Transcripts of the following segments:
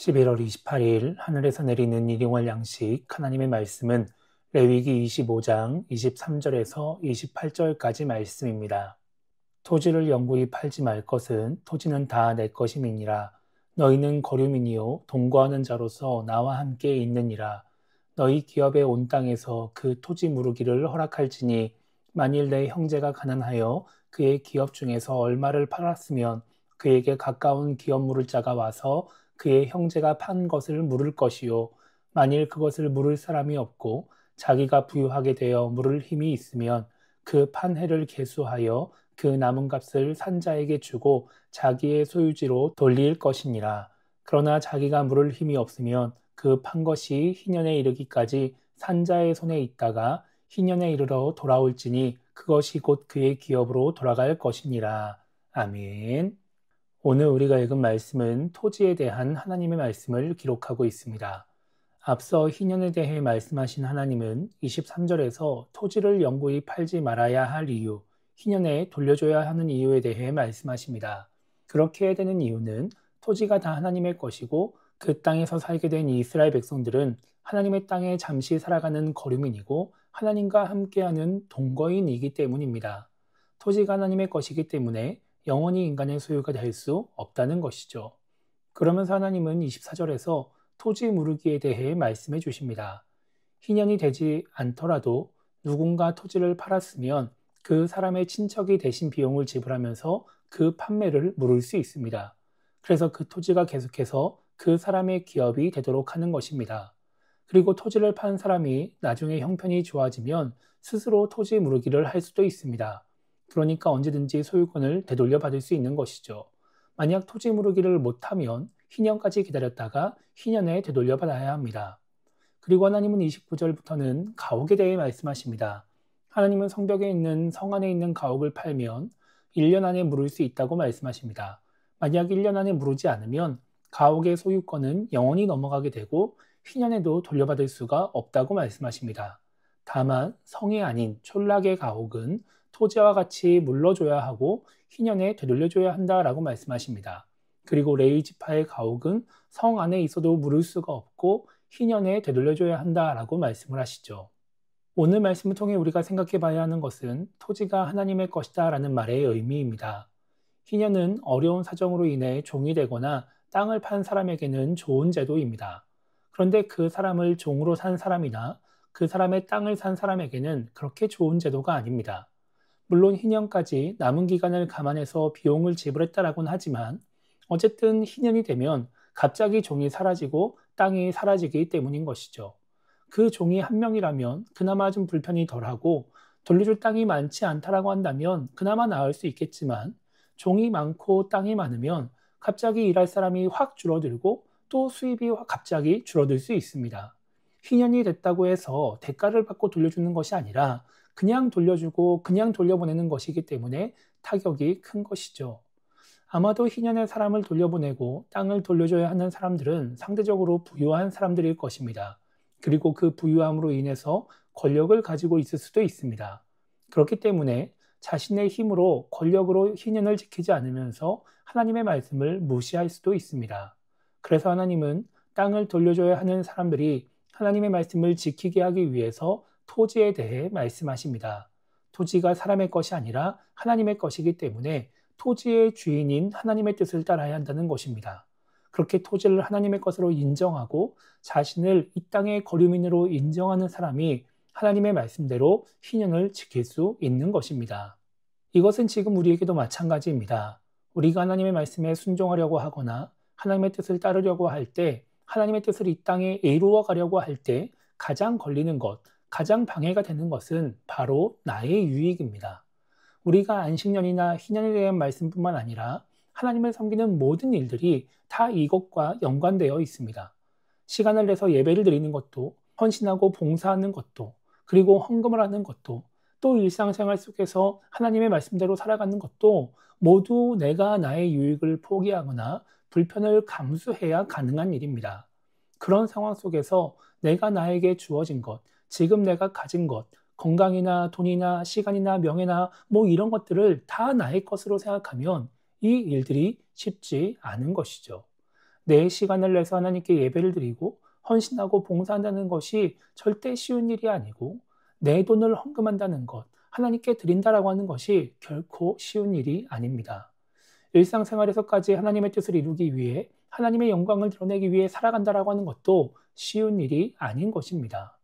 11월 28일 하늘에서 내리는 일용할 양식 하나님의 말씀은 레위기 25장 23절에서 28절까지 말씀입니다. 토지를 영구히 팔지 말 것은 토지는 다 내 것임이니라. 너희는 거류민이요 동거하는 자로서 나와 함께 있느니라. 너희 기업의 온 땅에서 그 토지 무르기를 허락할지니 만일 내 형제가 가난하여 그의 기업 중에서 얼마를 팔았으면 그에게 가까운 기업 물을 자가 와서 그의 형제가 판 것을 물을 것이요 만일 그것을 물을 사람이 없고 자기가 부유하게 되어 물을 힘이 있으면 그 판 해를 계수하여 그 남은 값을 산자에게 주고 자기의 소유지로 돌릴 것이니라. 그러나 자기가 물을 힘이 없으면 그 판 것이 희년에 이르기까지 산자의 손에 있다가 희년에 이르러 돌아올지니 그것이 곧 그의 기업으로 돌아갈 것이니라. 아멘. 오늘 우리가 읽은 말씀은 토지에 대한 하나님의 말씀을 기록하고 있습니다. 앞서 희년에 대해 말씀하신 하나님은 23절에서 토지를 영구히 팔지 말아야 할 이유, 희년에 돌려줘야 하는 이유에 대해 말씀하십니다. 그렇게 해야 되는 이유는 토지가 다 하나님의 것이고 그 땅에서 살게 된 이스라엘 백성들은 하나님의 땅에 잠시 살아가는 거류민이고 하나님과 함께하는 동거인이기 때문입니다. 토지가 하나님의 것이기 때문에 영원히 인간의 소유가 될 수 없다는 것이죠. 그러면서 하나님은 24절에서 토지 무르기에 대해 말씀해 주십니다. 희년이 되지 않더라도 누군가 토지를 팔았으면 그 사람의 친척이 대신 비용을 지불하면서 그 판매를 물을 수 있습니다. 그래서 그 토지가 계속해서 그 사람의 기업이 되도록 하는 것입니다. 그리고 토지를 판 사람이 나중에 형편이 좋아지면 스스로 토지 무르기를 할 수도 있습니다. 그러니까 언제든지 소유권을 되돌려 받을 수 있는 것이죠. 만약 토지 무르기를 못하면 희년까지 기다렸다가 희년에 되돌려 받아야 합니다. 그리고 하나님은 29절부터는 가옥에 대해 말씀하십니다. 하나님은 성벽에 있는 성 안에 있는 가옥을 팔면 1년 안에 물을 수 있다고 말씀하십니다. 만약 1년 안에 무르지 않으면 가옥의 소유권은 영원히 넘어가게 되고 희년에도 돌려받을 수가 없다고 말씀하십니다. 다만 성이 아닌 촌락의 가옥은 토지와 같이 물러줘야 하고 희년에 되돌려줘야 한다라고 말씀하십니다. 그리고 레위 지파의 가옥은 성 안에 있어도 물을 수가 없고 희년에 되돌려줘야 한다라고 말씀을 하시죠. 오늘 말씀을 통해 우리가 생각해 봐야 하는 것은 토지가 하나님의 것이다라는 말의 의미입니다. 희년은 어려운 사정으로 인해 종이 되거나 땅을 판 사람에게는 좋은 제도입니다. 그런데 그 사람을 종으로 산 사람이나 그 사람의 땅을 산 사람에게는 그렇게 좋은 제도가 아닙니다. 물론 희년까지 남은 기간을 감안해서 비용을 지불했다라고는 하지만 어쨌든 희년이 되면 갑자기 종이 사라지고 땅이 사라지기 때문인 것이죠. 그 종이 한 명이라면 그나마 좀 불편이 덜하고 돌려줄 땅이 많지 않다라고 한다면 그나마 나을 수 있겠지만 종이 많고 땅이 많으면 갑자기 일할 사람이 확 줄어들고 또 수입이 갑자기 줄어들 수 있습니다. 희년이 됐다고 해서 대가를 받고 돌려주는 것이 아니라 그냥 돌려주고 그냥 돌려보내는 것이기 때문에 타격이 큰 것이죠. 아마도 희년에 사람을 돌려보내고 땅을 돌려줘야 하는 사람들은 상대적으로 부유한 사람들일 것입니다. 그리고 그 부유함으로 인해서 권력을 가지고 있을 수도 있습니다. 그렇기 때문에 자신의 힘으로 권력으로 희년을 지키지 않으면서 하나님의 말씀을 무시할 수도 있습니다. 그래서 하나님은 땅을 돌려줘야 하는 사람들이 하나님의 말씀을 지키게 하기 위해서 토지에 대해 말씀하십니다. 토지가 사람의 것이 아니라 하나님의 것이기 때문에 토지의 주인인 하나님의 뜻을 따라야 한다는 것입니다. 그렇게 토지를 하나님의 것으로 인정하고 자신을 이 땅의 거류민으로 인정하는 사람이 하나님의 말씀대로 희년을 지킬 수 있는 것입니다. 이것은 지금 우리에게도 마찬가지입니다. 우리가 하나님의 말씀에 순종하려고 하거나 하나님의 뜻을 따르려고 할 때, 하나님의 뜻을 이 땅에 이루어 가려고 할 때 가장 걸리는 것, 가장 방해가 되는 것은 바로 나의 유익입니다. 우리가 안식년이나 희년에 대한 말씀뿐만 아니라 하나님을 섬기는 모든 일들이 다 이것과 연관되어 있습니다. 시간을 내서 예배를 드리는 것도, 헌신하고 봉사하는 것도, 그리고 헌금을 하는 것도, 또 일상생활 속에서 하나님의 말씀대로 살아가는 것도 모두 내가 나의 유익을 포기하거나 불편을 감수해야 가능한 일입니다. 그런 상황 속에서 내가 나에게 주어진 것, 지금 내가 가진 것, 건강이나 돈이나 시간이나 명예나 이런 것들을 다 나의 것으로 생각하면 이 일들이 쉽지 않은 것이죠. 내 시간을 내서 하나님께 예배를 드리고 헌신하고 봉사한다는 것이 절대 쉬운 일이 아니고 내 돈을 헌금한다는 것, 하나님께 드린다라고 하는 것이 결코 쉬운 일이 아닙니다. 일상생활에서까지 하나님의 뜻을 이루기 위해 하나님의 영광을 드러내기 위해 살아간다라고 하는 것도 쉬운 일이 아닌 것입니다.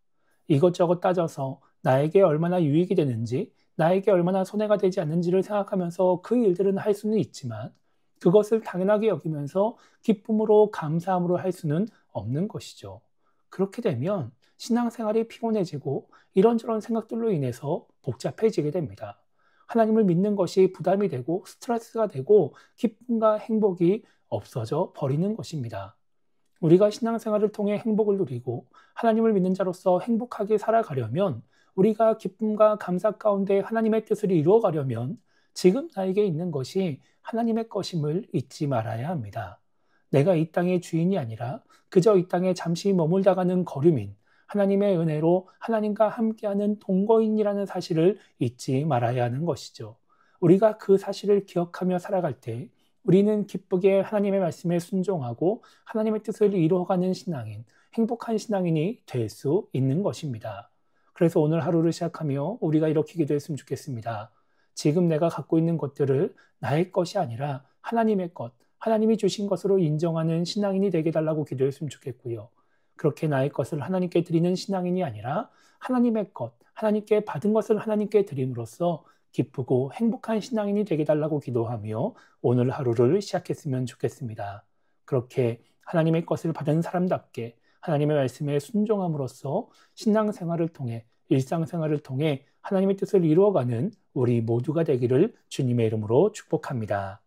이것저것 따져서 나에게 얼마나 유익이 되는지, 나에게 얼마나 손해가 되지 않는지를 생각하면서 그 일들은 할 수는 있지만 그것을 당연하게 여기면서 기쁨으로 감사함으로 할 수는 없는 것이죠. 그렇게 되면 신앙생활이 피곤해지고 이런저런 생각들로 인해서 복잡해지게 됩니다. 하나님을 믿는 것이 부담이 되고 스트레스가 되고 기쁨과 행복이 없어져 버리는 것입니다. 우리가 신앙생활을 통해 행복을 누리고 하나님을 믿는 자로서 행복하게 살아가려면, 우리가 기쁨과 감사 가운데 하나님의 뜻을 이루어가려면 지금 나에게 있는 것이 하나님의 것임을 잊지 말아야 합니다. 내가 이 땅의 주인이 아니라 그저 이 땅에 잠시 머물다 가는 거류민, 하나님의 은혜로 하나님과 함께하는 동거인이라는 사실을 잊지 말아야 하는 것이죠. 우리가 그 사실을 기억하며 살아갈 때 우리는 기쁘게 하나님의 말씀에 순종하고 하나님의 뜻을 이루어가는 신앙인, 행복한 신앙인이 될 수 있는 것입니다. 그래서 오늘 하루를 시작하며 우리가 이렇게 기도했으면 좋겠습니다. 지금 내가 갖고 있는 것들을 나의 것이 아니라 하나님의 것, 하나님이 주신 것으로 인정하는 신앙인이 되게 달라고 기도했으면 좋겠고요. 그렇게 나의 것을 하나님께 드리는 신앙인이 아니라 하나님의 것, 하나님께 받은 것을 하나님께 드림으로써 기쁘고 행복한 신앙인이 되게 달라고 기도하며 오늘 하루를 시작했으면 좋겠습니다. 그렇게 하나님의 것을 받은 사람답게 하나님의 말씀에 순종함으로써 신앙생활을 통해, 일상생활을 통해 하나님의 뜻을 이루어가는 우리 모두가 되기를 주님의 이름으로 축복합니다.